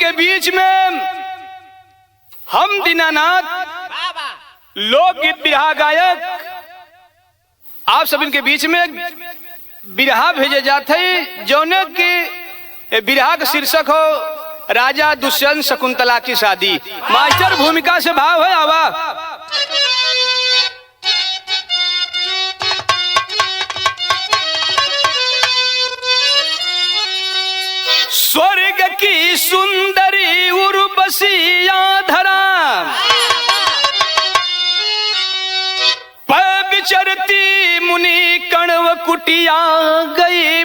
के बीच में हम दीनानाथ लोकगीत बिरहा गायक आप सब इनके बीच में बिरहा भेजे जाते जौने के बिरहा का शीर्षक हो राजा दुष्यंत शकुंतला की शादी। मास्टर भूमिका से भाव है आवा। स्वर्ग की सुंदरी उर्वशी धरा विचरती मुनि कण्व कुटिया गई,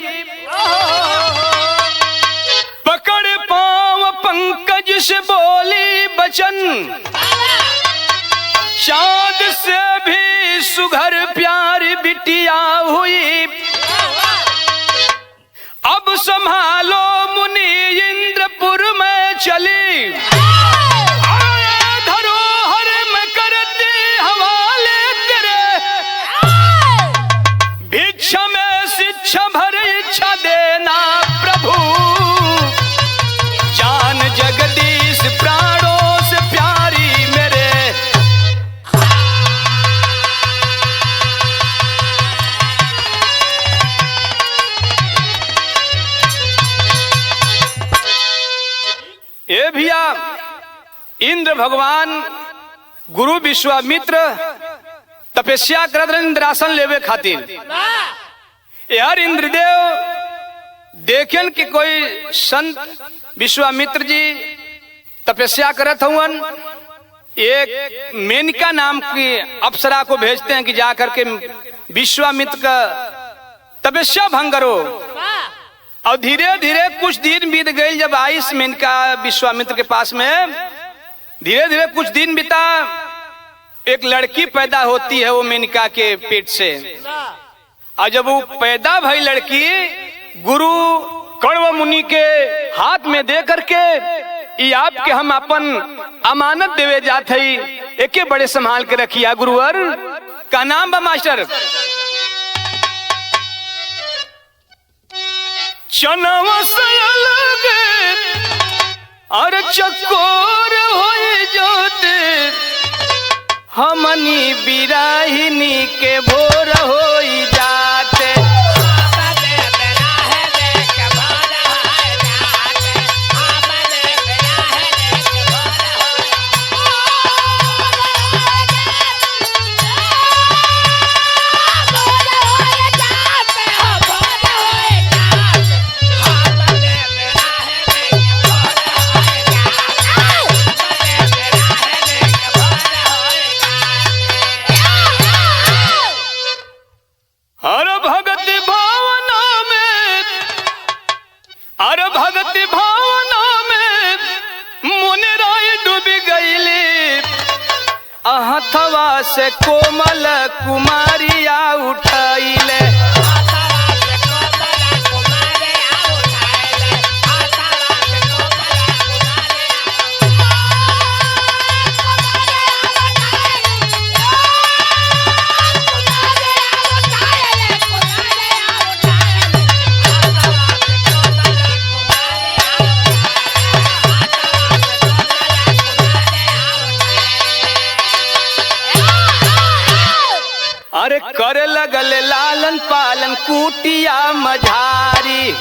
पकड़ पांव पंकज से बोली बचन, चाँद से भी सुघर प्यारी बिटिया हुई। अब संभालो मुनि इंद्रपुर में चली, धरोहर में करती हवाले तेरे, भिक्षा में शिक्षा भर इच्छा देना प्रभु, जान जगदीश प्राणों से प्यारी मेरे। ये भैया इंद्र भगवान गुरु विश्वामित्र तपस्या करत रहे इंद्रासन लेवे खातिर। यार इंद्रदेव देखें कि कोई संत विश्वामित्र जी तपस्या करत हुवन, एक मेनका नाम की अप्सरा को भेजते हैं कि जाकर के विश्वामित्र का तपस्या भंग करो। और धीरे धीरे कुछ दिन बीत गए, जब आई मेनका विश्वामित्र के पास में, धीरे धीरे कुछ दिन बीता, एक लड़की पैदा होती है वो मेनका के पेट से। और जब वो पैदा भई लड़की गुरु कण्व मुनि के हाथ में दे करके ये आपके हम अपन अमानत देवे जात हई, एके बड़े संभाल के रखिया गुरुवर। का नाम बा मास्टर? चनवा से अलग और चकोर होई जोते, हमनी बिराहिनी के भोर होई जाते। हथवा से कोमल कुमारिया उठाइले, अरे करे लगल लालन पालन कुटिया मझारी,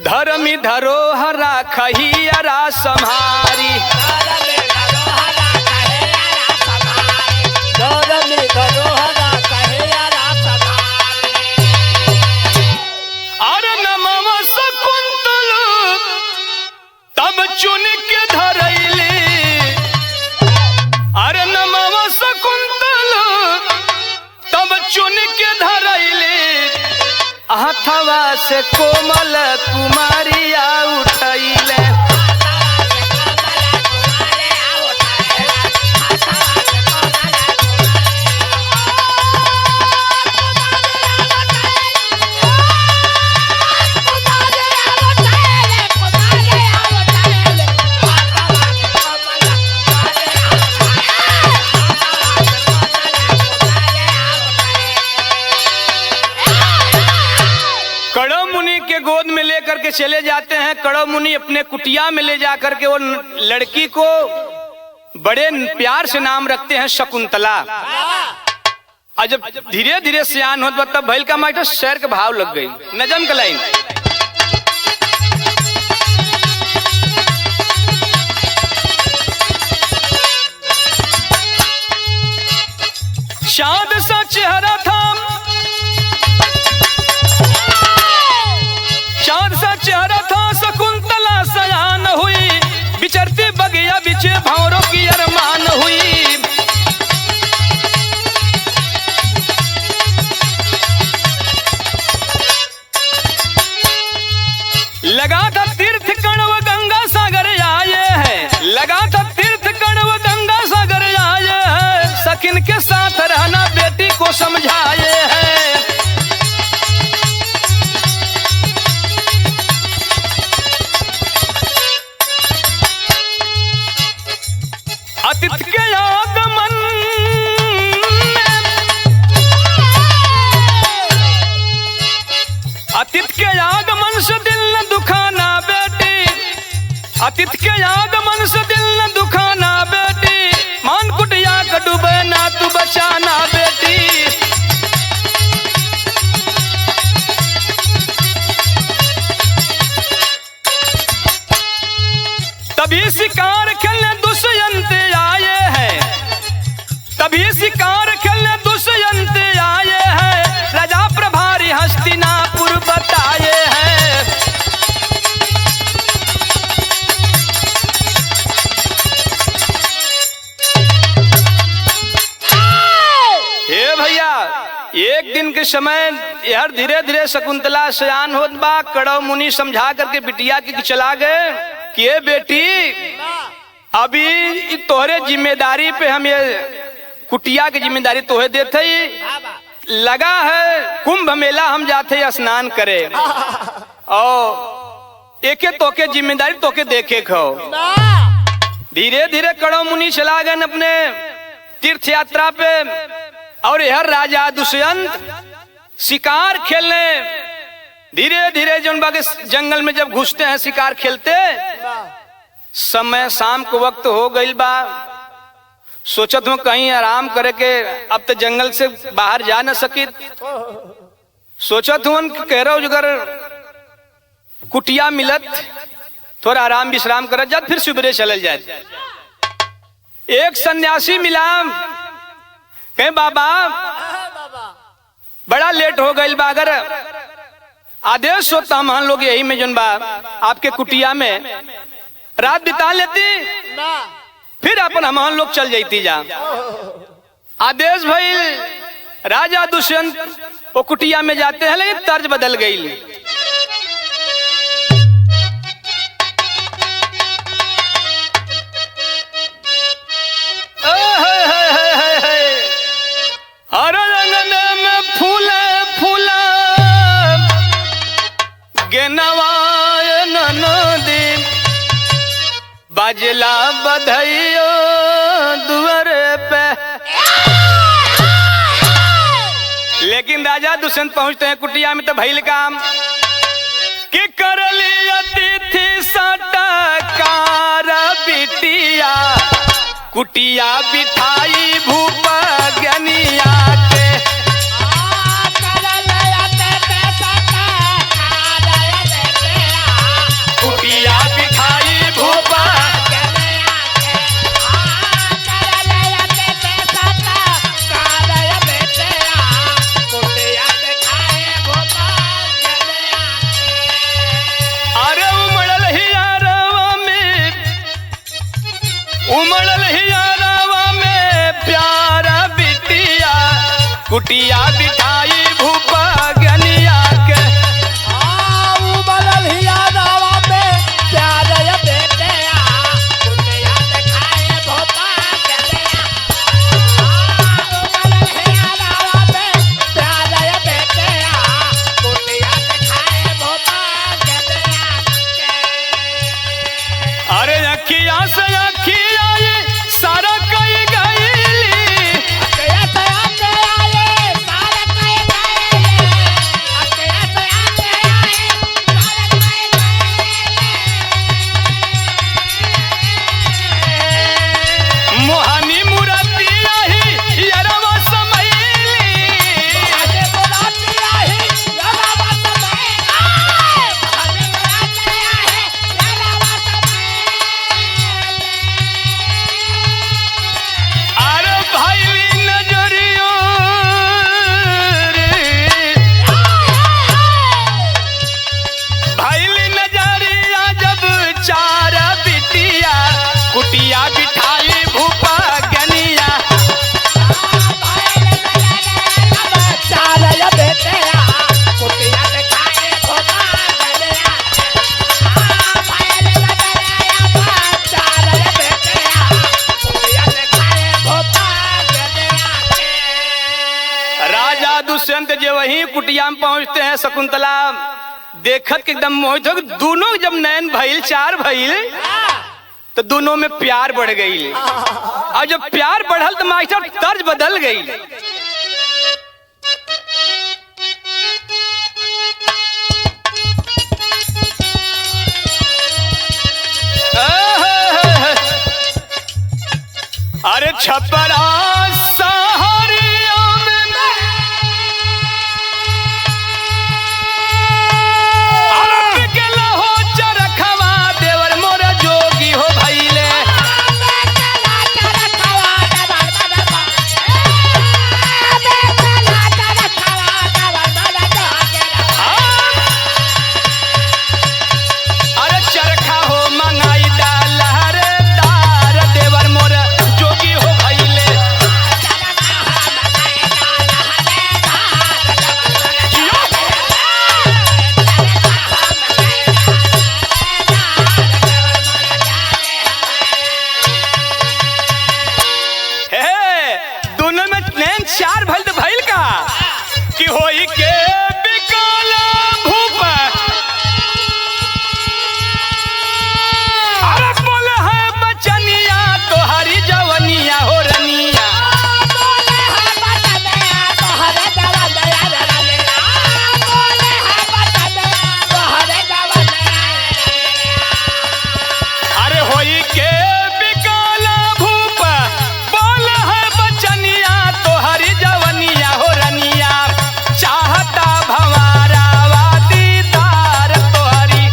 धर्मी धरोहरा खहियरा सम्हारी। चुन के धरैली, अरे नमवा शकुंतल तब चुन के धरैली, हथवा से कोमल कुमारिया उठैले। चले जाते हैं कड़व मुनि अपने कुटिया में ले जाकर के वो लड़की को बड़े प्यार से नाम रखते हैं शकुंतला। और जब धीरे धीरे सियान होता तब भैल का मास्टर शेर के भाव लग गई, नजम का लाइन। चांद सा चेहरा था, चांद सा चेहरा था, शकुंतला सयान हुई, बिचरती बगिया बिचे भंवरों की अरमान हुई। लगा था तीर्थ कण्व गंगा सागर आए हैं, लगा था तीर्थ कण्व गंगा सागर आए हैं, सकिन के साथ रहना बेटी को समझाए हैं। अतिथि के आगमन अतिथि के आगमन से दिल न दुखाना बेटी, अतिथि के आगमन से दिल न दुखाना बेटी, मान कुटिया का डूबे ना तू बचाना बेटी। तभी शिकार खेलने दुष्यंत आए हैं, तभी शिकार खेलने दुष्यंत आए हैं, राजा प्रभारी हस्तिनापुर बताए हैं। हे भैया, एक दिन के समय यार धीरे धीरे शकुंतला सयान होत बा, कड़व मुनि समझा करके बिटिया के चला गए कि ये बेटी अभी तोहरे जिम्मेदारी पे हम ये कुटिया की जिम्मेदारी तोहे देते ही लगा है, कुंभ मेला हम जाते स्नान करे और एके तोके जिम्मेदारी तोके देखे खो। धीरे धीरे कड़व मुनि चला गए अपने तीर्थ यात्रा पे, और यह राजा दुष्यंत शिकार खेलने धीरे धीरे जंगल में जब घुसते हैं शिकार खेलते, समय शाम को वक्त हो गई बा, सोचत हूँ कहीं आराम करे के, अब तो जंगल से बाहर जा न सकी, सोचत हूँ कह रहा हूँ अगर कुटिया मिलत थोड़ा आराम विश्राम कर जात फिर सुबह चल जाए। एक सन्यासी मिला, कहे बाबा बड़ा लेट हो गई बा, अगर आदेश होता हम लोग यही में जन बा आपके कुटिया में रात बिता लेती, फिर अपन हम लोग चल जाती जा। आदेश भाई राजा दुष्यंत वो कुटिया में जाते हैं, लेकिन तर्ज बदल गई। हर रंगन में फूले फूला गेनवाए ननदी, बाजला बधाइयो दुआरे पे। लेकिन राजा दुष्यंत पहुंचते हैं कुटिया में तो भइल काम कि कर ली अतिथि सटकार बिटिया, कुटिया बिठाई भूप ज्ञानिया के। कुटिया बिठाई भूप उमड़ल हियारावा में प्यारा बिटिया, कुटिया बिठाई भूप ज्ञानिया के। उमड़ल हियारावा में प्यारा बिटिया, कुटिया बिठाई भूप ज्ञानिया। उमड़ल हियारावा में प्यारा बिटिया, कुटिया बिठाई भूप ज्ञानिया के। अरे अखिया से अखिया सारा कई गईली, दुष्यंत जो वही कुटिया में पहुंचते हैं, शकुंतला देखत के एकदम मोहित हो, दोनों जब नैन भइल, चार भइल, तो दोनों में प्यार बढ़ गई। और जब प्यार बढ़ल तो मास्टर तर्ज बदल गई। अरे छपरा सहारिया में अरब के लहो चरखवा देवर मोर जोगी हो भइले। अरे चरखा हो मंगाई डाल रे दार देवर मोर जोगी हो भइले। हे, दोनों में नैन चार भइल तो भइल का कि होई के बिकाला भूप। अरे बोले है बचनिया तोहरी जवनिया हो रनिया। अरे होई के बिकाला भूप, बोल है बचनिया तोहरी जवनिया हो रनिया। चाहता भंवारा दीदार तोहरी।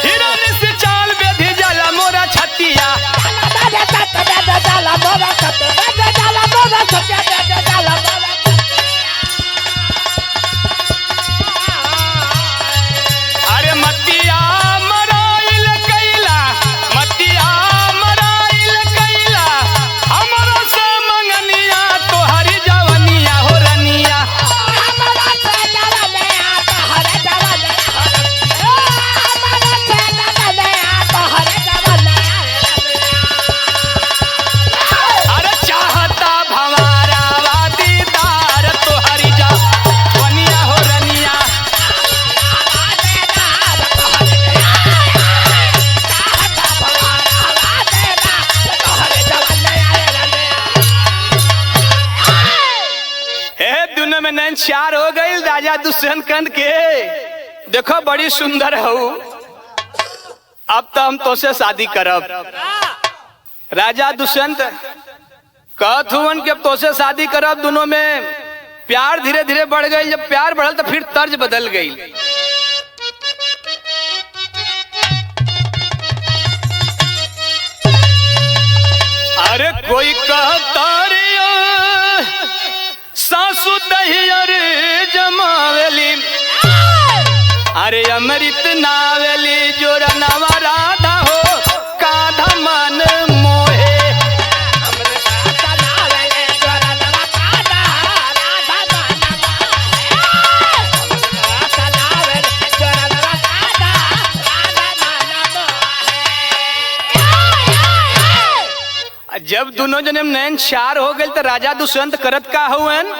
हिरन से चाल बेधी जला मोरा छतिया। अरे मतिया मराइल कैला, मतिया मराइल कैला, हमरा से मंगनिया तोहरी जवनिया हो रनिया। अरे चाहता भंवारा दीदार तोहरी जवनिया हो रनिया। हे, दोनों में नैन चार हो गई राजा दुष्यंत कंद के। देखो बड़ी सुंदर हो, अब तो हम तो से शादी करब। राजा दुष्यंत कहत हुवन कि अब तो से शादी करब। दोनों में प्यार धीरे धीरे बढ़ गई। जब प्यार बढ़ल तो फिर तर्ज बदल गई। अरे कोई कहता रे सासु दहियर जमावेली, अरे अमृत नावेली जोरा नवा राधा हो काधा मन मोहे। जब दोनों जने में नैन चार हो गए तो राजा दुष्यंत करत का हुवन,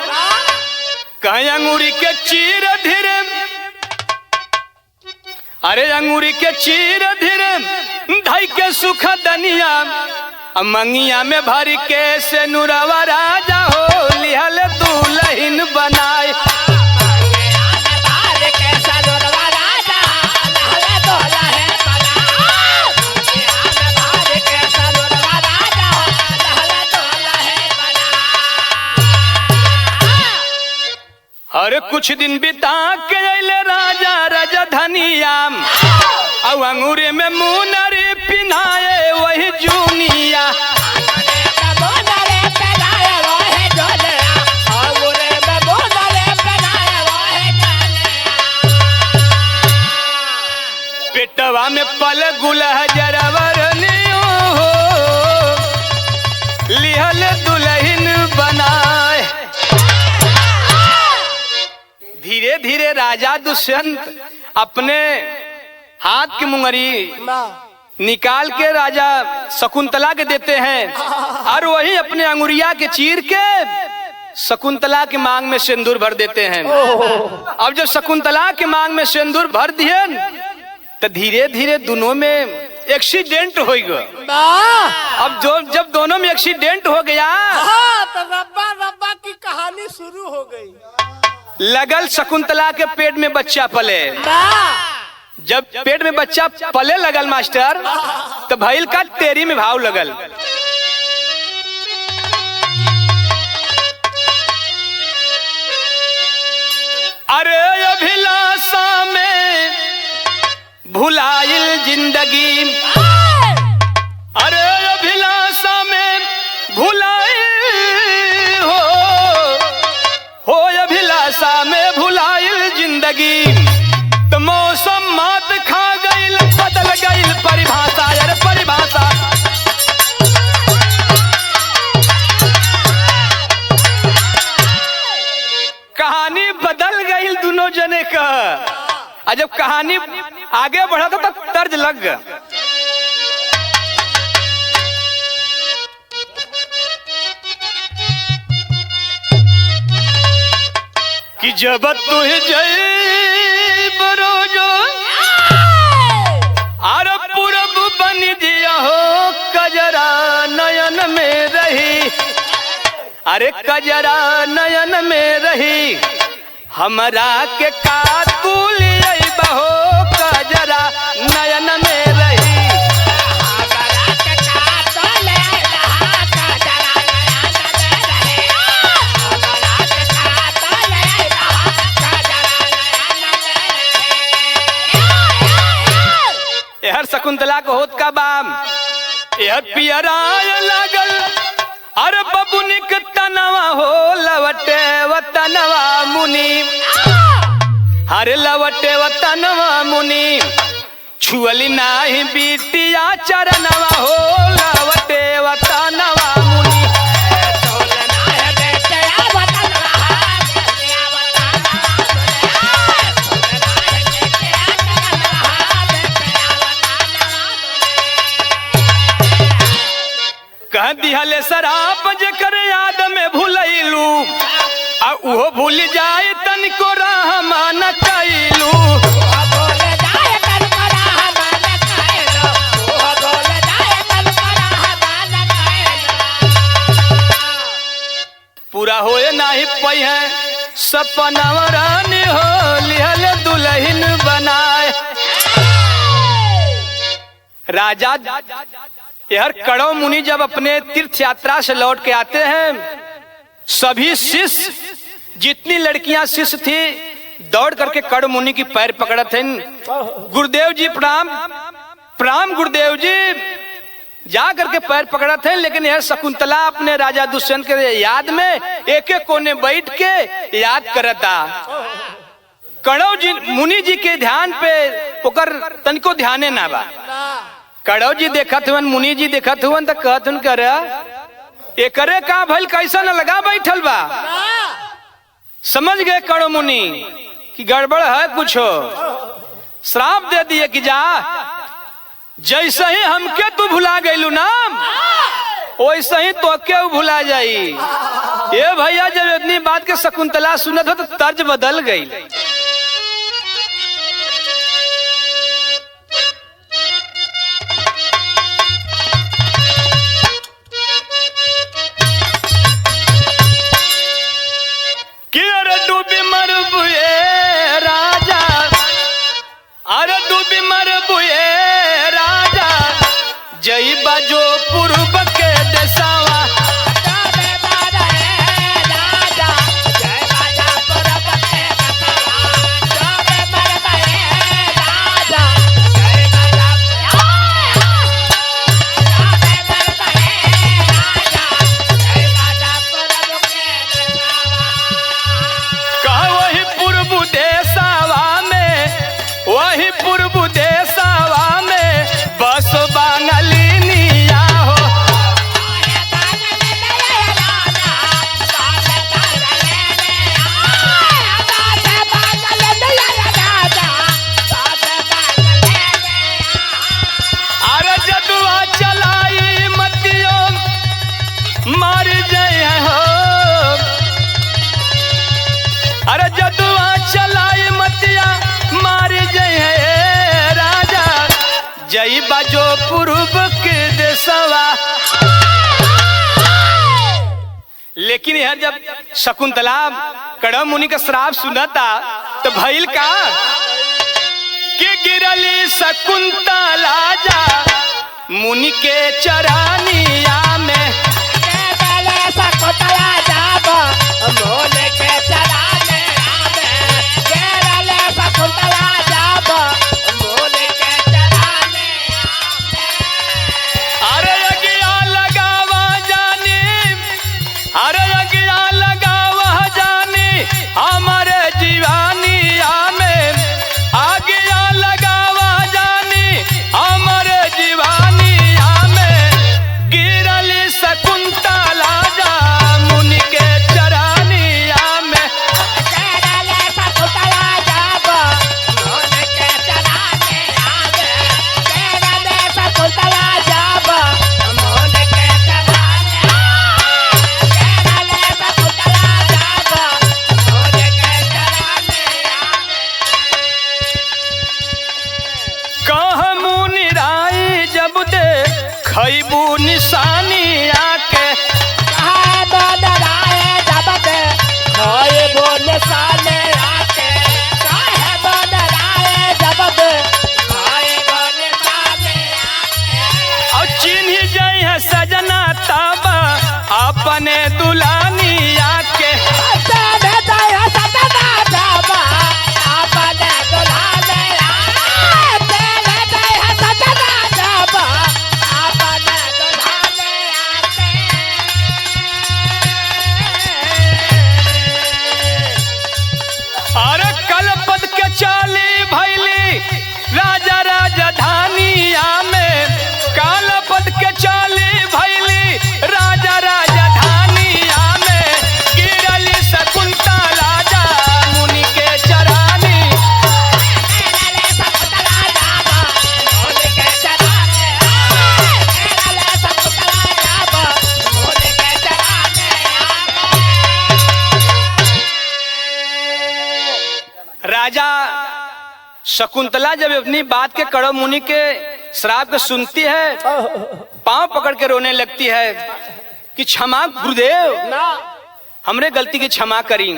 कहीं अंगूरी के चीर धीरे, अरे अंगूरी के चीर धीरे ढाई के सुख दनिया, मंगिया में भर के से नुरवा राजा हो लिहल दुल्हन बनाए। अरे कुछ दिन बिता के अइले राजा राजा धनिया, अब अंगूरी में मुनरी पिनाए वही जूनिया। दिलवा में पल गुलह जरवरनियो हो लिहल दुल्हन बनाए। धीरे धीरे राजा दुष्यंत अपने हाथ की मुंगरी निकाल के राजा शकुंतला के देते हैं और वही अपने अंगुरिया के चीर के शकुंतला के मांग में सिंदूर भर देते हैं। अब जब शकुंतला के मांग में सिंदूर भर दिए तो धीरे धीरे दोनों में एक्सीडेंट हो गया। अब जब दोनों में एक्सीडेंट हो गया तो रब्बा रब्बा की कहानी शुरू हो गई। लगल शकुंतला के पेट में बच्चा पले। जब पेट में बच्चा पले लगल मास्टर तो भइल का तेरी में भाव लगल। अरे अभिलाषा में भुलाइल जिंदगी, अरे अभिलाषा में भुलाइल हो अभिलाषा में भुलाइल जिंदगी। तो मौसम मात खा गईल बदल गईल परिभाषा, अरे परिभाषा। कहानी बदल गई दोनों जने का। और जब कहानी आगे बढ़ा तो तर्ज लग गया कि जब तू जय बरोजो अरे पूरब बन दिया हो कजरा नयन में रही, अरे कजरा नयन में रही हमरा के कातुल बहो कजरा नयन में रही। यहर शकुंतला को होत का बाम यह पियराय लगल, अरे बबुनिक तनवा हो लवटे वतनवा मुनि, अरे लवटे वतनवा मुनि छुअली नाही बीटिया चरणवा हो लवटे वतनवा मुनि। कह दिहले शराब जेकर याद में भूलैलू आ उहो भूल जाए तनिको रहमान कैलू। पूरा होए नाही पई है सपनवा रानी हो लिहल दुल्हन बनाए। राजा यह कड़व मुनि जब अपने तीर्थ यात्रा से लौट के आते हैं, सभी शिष्य जितनी लड़कियां शिष्य थी दौड़ करके कड़व मुनि की पैर पकड़ते हैं। गुरुदेव जी प्रणाम, प्रणाम गुरुदेव जी, जा करके पैर पकड़ते हैं। लेकिन यह शकुंतला अपने राजा दुष्यंत के याद में एक एक कोने बैठ के याद करता। कड़व जी मुनि जी के ध्यान पे ओकर तनिको ध्याने ना बा। कड़व जी देखत हुवन, मुनि जी देखत हुवन तो कहत हुन कर एकरे का भइल कैसा न लगा बैठल बा। समझ गए कड़व मुनि कि गड़बड़ है कुछ, श्राप दे दिए कि जा जैसे ही हमके तू भुला गईलू ना वैसे ही तो के भुला जाई। ये भैया जब इतनी बात के शकुंतला सुनत हो तो तर्ज बदल गई। जई बाजो पूर्व के देसावा, जई बाजो पूर्व के देशवा। लेकिन यार जब शकुंतला कड़म मुनि का श्राप सुना था तो भइल का कि गिरली शकुंतला जा मुनि के चरानिया में। अरे अगिया लगावा जानी, अरे अगिया लगावा जानी हमारे जीवानिया में। आगिया लगावा जानी हमारे जीवानिया में। गिरली शकुंतला जा मुनि के चरानिया में। कह मुनि राई जब दे खैबू निशानी आके। और चिन्ह जाई है सजना ताबा अपने दुलानी आके। अरे कलपद के चाली भैली राजा राजधानिया में। कालपद के चाली भैली राजा राजधानिया में। गिरली शकुंतला जा मुनि के चरानी। राजा शकुंतला जब अपनी बात के कड़म मुनि के श्राप को सुनती है, पांव पकड़ के रोने लगती है कि क्षमा गुरुदेव, हमरे गलती की क्षमा करी।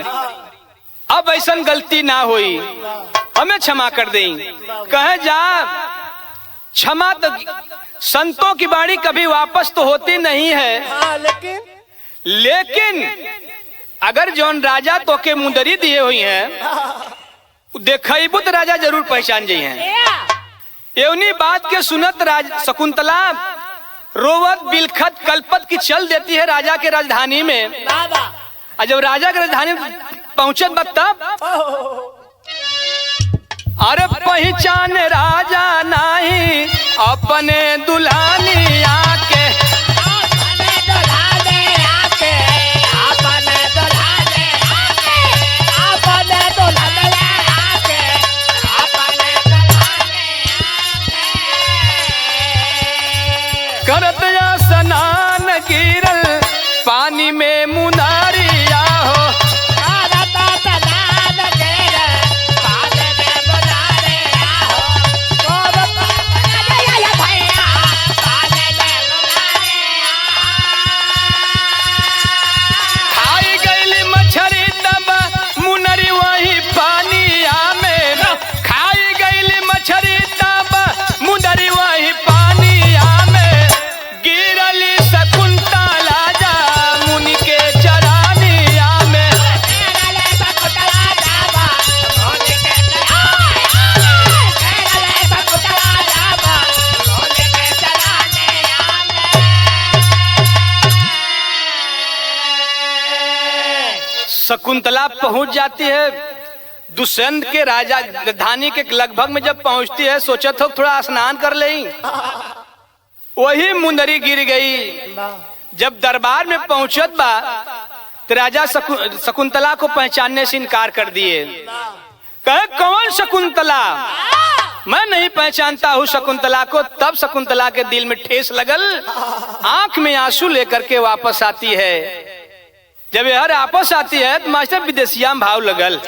अब ऐसा गलती ना हुई, हमें क्षमा कर दें। कहे जा क्षमा तो संतों की बाणी कभी वापस तो होती नहीं है। लेकिन अगर जौन राजा तो के मुंदरी दिए हुई है देखबू तो राजा जरूर पहचान जाइ हैं। एवनी बात के सुनत शकुंतला रोवत बिलखत कल्पत की चल देती है राजा के राजधानी में। और जब राजा के राजधानी पहुंचत बा तब अरे पहचान राजा नहीं अपने दुल्हनी आके। करत या स्नान गिरल पानी में मुनारिया हो। खाई गईली मछरी तब मुनरी वही पानिया में। खाई गईली मछरी तब मुनरी वही पानिया में। गिरली शकुंतला जा मुनि के चरानिया में। शकुंतला पहुंच जाती है दुष्यंत के राजधानी के लगभग में। जब पहुंचती है सोचत हो थोड़ा स्नान कर ले, वही मुंदरी गिर गई। जब दरबार में पहुंचत बा तो राजा शकुंतला को पहचानने से इनकार कर दिए। कहे कौन शकुंतला, मैं नहीं पहचानता हूँ शकुंतला को। तब शकुंतला के दिल में ठेस लगल, आंख में आंसू लेकर के वापस आती है। जब यह वापस आती है तो मास्टर विदेशिया में भाव लगल।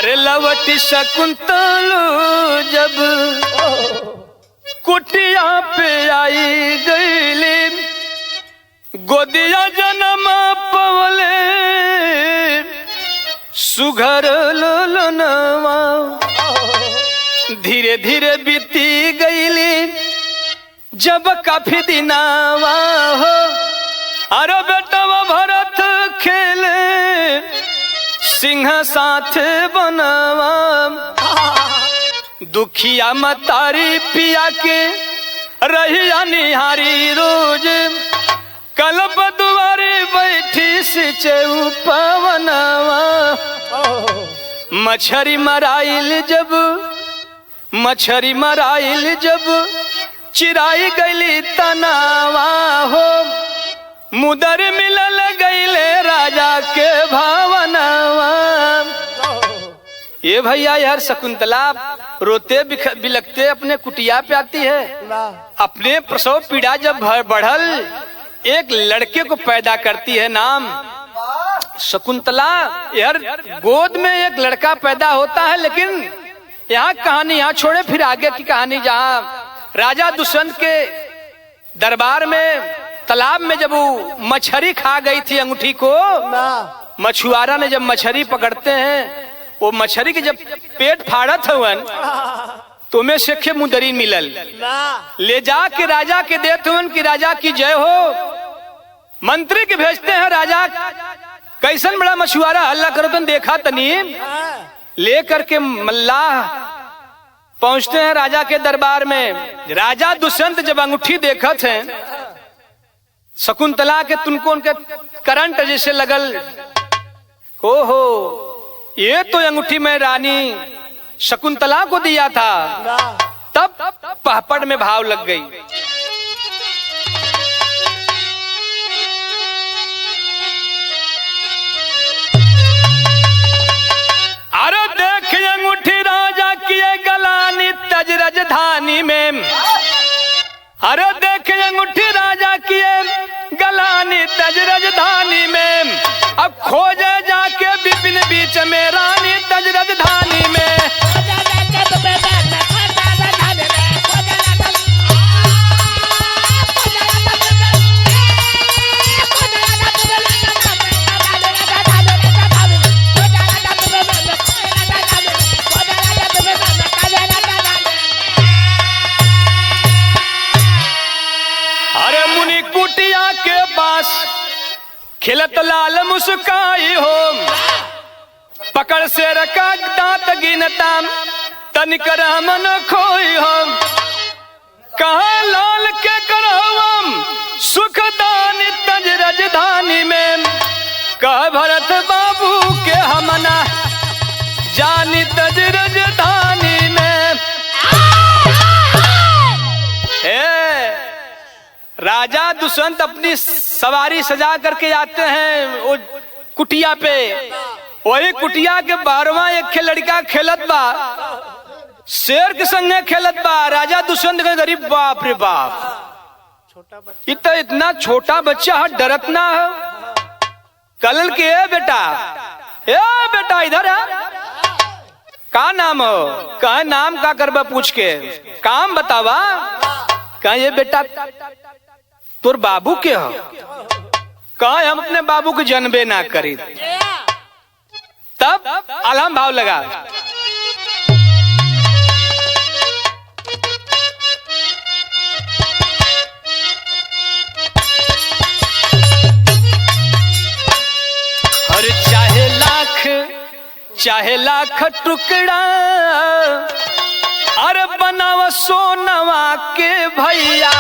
अरे लवटी शकुंतल जब कुटिया पे आई गईली, गोदिया जन्म पवले सुघर ललनवा। धीरे धीरे बीती गईली जब काफी दिनावा हो, अरे बेटवा भरत खेले सिंह साथ बनवा। दुखिया मतारी पिया के रहिया निहारी रोज, कल बदुआरे बैठी सिंचे पवनवा। मछरी मराइल जब चिराई गईली तनावा हो, मुदर मिलल गईले राजा के भावनवा। ये भैया यार शकुंतला रोते बिलखते अपने कुटिया पे आती है। अपने प्रसव पीड़ा जब बढ़ल एक लड़के को पैदा करती है, नाम शकुंतला। यार गोद में एक लड़का पैदा होता है, लेकिन यहाँ कहानी यहाँ छोड़े, फिर आगे की कहानी जहाँ राजा दुष्यंत के दरबार में तालाब में जब वो मछली खा गई थी अंगूठी को, मछुआरा ने जब मछली पकड़ते हैं, वो मछली के जब पेट फाड़त हवन तो में से खे मुदरी मिलल, ले जा के राजा के देते हवन कि राजा की जय हो। मंत्री के भेजते हैं, राजा कैसन बड़ा मछुआरा हल्ला करो तो देखा तनी। ले करके मल्लाह पहुंचते हैं राजा के दरबार में। राजा दुष्यंत जब अंगूठी देखत हैं, शकुंतला के तुमको उनके करंट जैसे लगल, हो ये तो अंगूठी में रानी शकुंतला को दिया था। तब पहपड़ में भाव लग गई। अरे देख अंगूठी राजा किए गलानी तज राजधानी में। अरे देख अंगूठी राजा किए गलानी तज राजधानी में। अब खोजे जाके विपिन बीच में रानी तज राजधानी में। अरे मुनि कुटिया के पास खिलत लाल मुस्काई हो, पकड़ से रखा दांत गिनता तनिक मन खोई हो। कहा लाल के करहम सुखदानी तज राजधानी में। कह भरत बाबू के हमना जानी तज राजधानी में। राजा दुष्यंत अपनी सवारी सजा करके आते हैं वो कुटिया पे। वही कुटिया के 12वां एक लड़का खेलत बा, शेर के संगे खेलत बा। राजा दुष्यंत के गरीब, बाप रे बाप, इतना छोटा बच्चा है, डरत ना है। कल के ए बेटा इधर है, का नाम हो? कहा नाम का करबा पूछ के काम बतावा। कहा ये बेटा तोर बाबू के हो? कहा हम अपने बाबू को जन्मे ना करी। तब अलहम भाव लगा। और चाहे लाख टुकड़ा अरे बनावा सोनवा के भैया।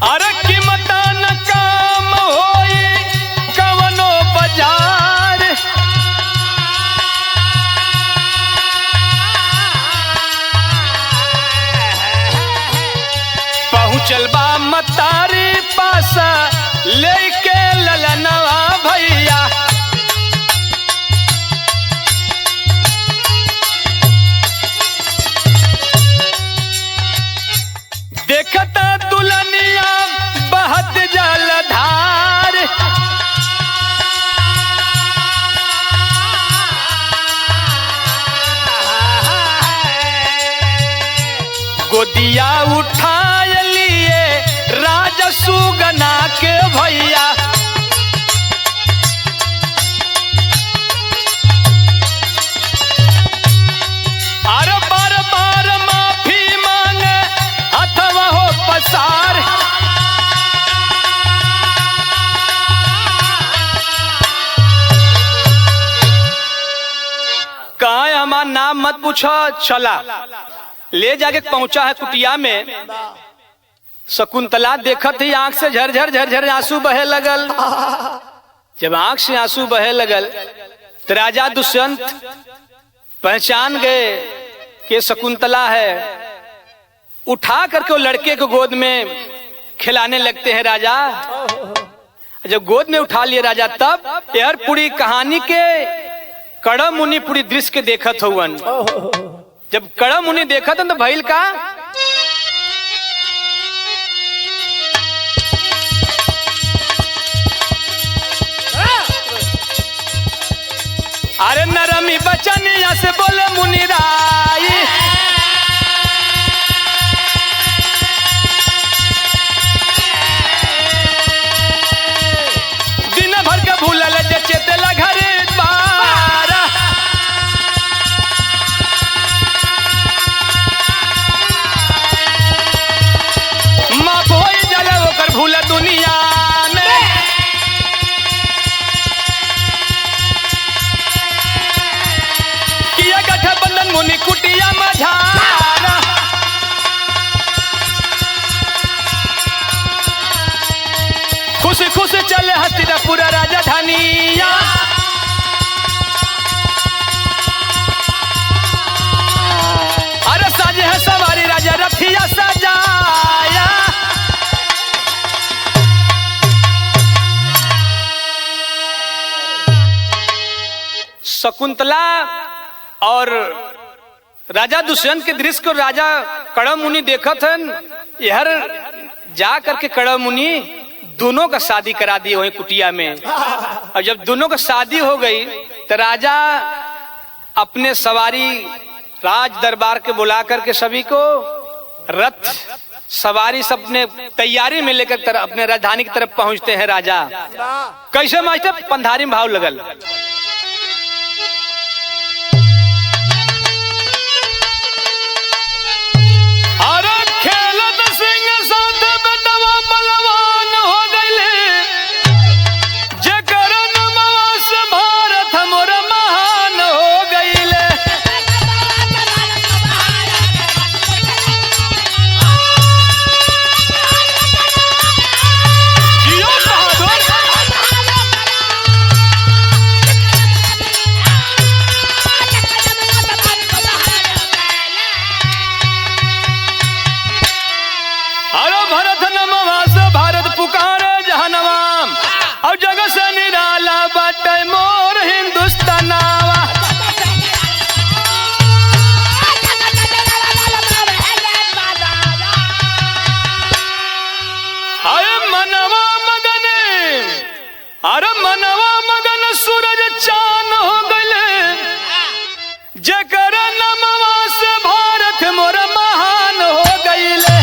अरे कीमत न काम होई कवनो बाजार। पहुँचल बा मतारी पासा लेके ललनवा भैया। देखता दुल्हनिया बहत जलधार। गोदिया उठा लिए राजा सुगना के भैया। अरे बार बार माफी मांगे अथवा हो पसार। कहा है हमारा नाम मत पूछो, चला ले जाके पहुंचा है कुटिया में। शकुंतला देखत ही आंख से झरझर झरझर आंसू बहे लगल। जब आंख से आंसू बहे लगल तो राजा दुष्यंत पहचान गए कि शकुंतला है। उठा करके वो लड़के को गोद में खिलाने लगते हैं राजा। जब गोद में उठा लिए राजा तब यार पूरी कहानी के कड़ा मुनि पूरी दृश्य के देखत हुवन। जब कड़ा मुनि देखत तो भइल का अरे नरमी बचनिया से बोले मुनि राई। दिन भर के भूलल जे चेतेला घरे बारा। माफ होई जले ओकर भूल दुनिया में। किया गठबंधन मुनि कुटिया मझारा। खुश खुश चले हस्तिनापुर राजधानिया। अरे साजे है सवारी राजा रथिया सजाया। शकुंतला और राजा दुष्यंत के दृश्य को राजा कड़ा मुनि देखत हन। यहर जा करके कड़ा मुनि दोनों का शादी करा दिए वही कुटिया में। और जब दोनों का शादी हो गई तो राजा अपने सवारी राज दरबार के बुला करके सभी को रथ सवारी सब अपने तैयारी में लेकर अपने राजधानी की तरफ पहुंचते हैं राजा। कैसे मास्टर पंधारी में भाव लगल। अरे मनवा मगन सूरज चान हो गए। जेकर नमवा से भारत मोर महान हो गईले।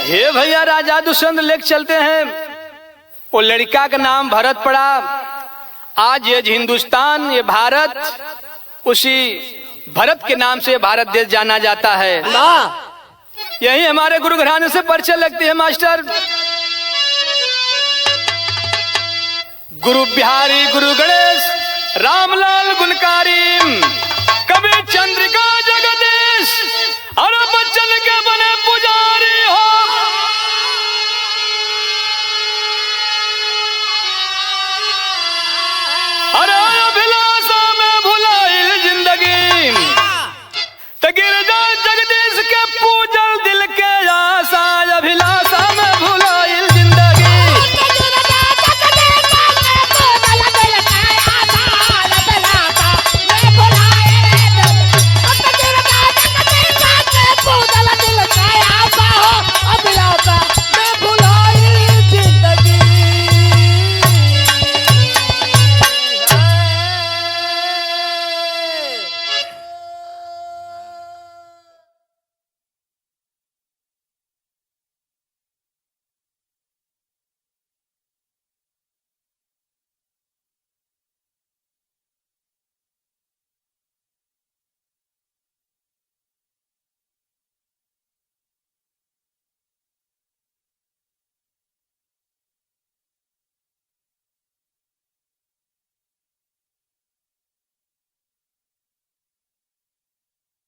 हे भैया राजा दुष्यंत लेके चलते हैं। वो लड़का का नाम भरत पड़ा। आज ये हिंदुस्तान ये भारत उसी भरत के नाम से भारत देश जाना जाता है। यही हमारे गुरु घराने से परिचय लगती है मास्टर। गुरु बिहारी गुरु गणेश रामलाल गुणकारी कवि चंद्रिका जगदीश और बच्चन के बने पूजा